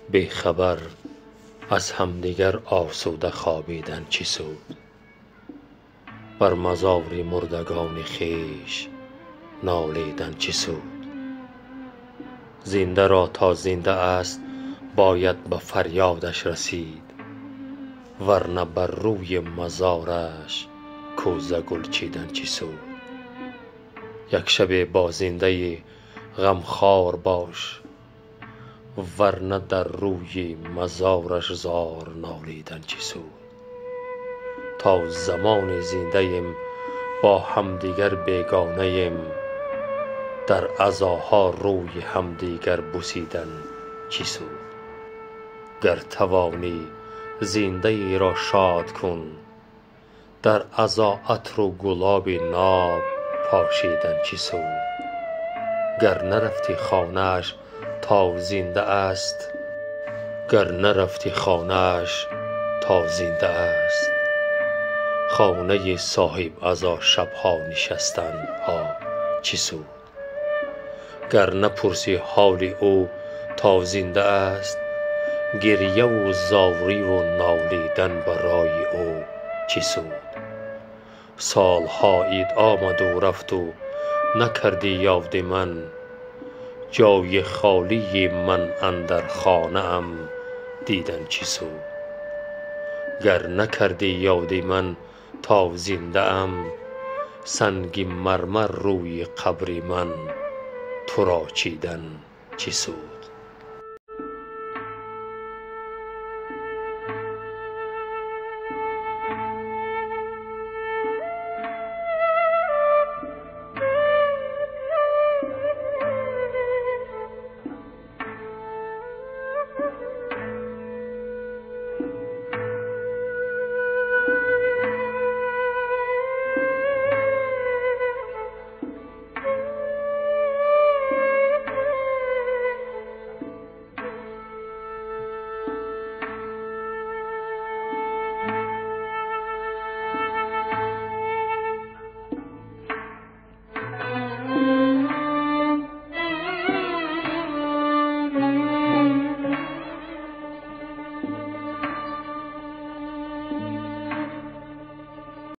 بیخبر از همدیگر آسوده خوابیدن چه سود؟ بر مزار مردگان خویش نالیدن چه سود؟ زنده را تا زنده است باید به فریادش رسید، ورنه بر روی مزارش کوزه گل چیدن چه سود؟ یک شب با زنده غمخوار باش، ورنه در روی مزارش زار نالیدن چه سود؟ تا زمان زنده ایم با همدیگر بیگانه ایم، در عزاها روی همدیگر بوسیدن چه سود؟ گر توانی زنده ای را شاد کن، در عزا عطر و گلاب ناب پاشیدن چه سود؟ گر نرفتی خانه‌اش تا زنده است، خانه صاحب عزا شبها نشستن ها چه سود؟ گر نپرسی حال او تا زنده است، گریه و زاری و نالیدن برای او چه سود؟ سالها عید آمد و رفت و نکردی یاد من، جای خالی من اندر خانه ام دیدن چه سود؟ گر نکردی یاد من تا زنده ام، سنگ مرمر روی قبر من تو را چیدن چه سود؟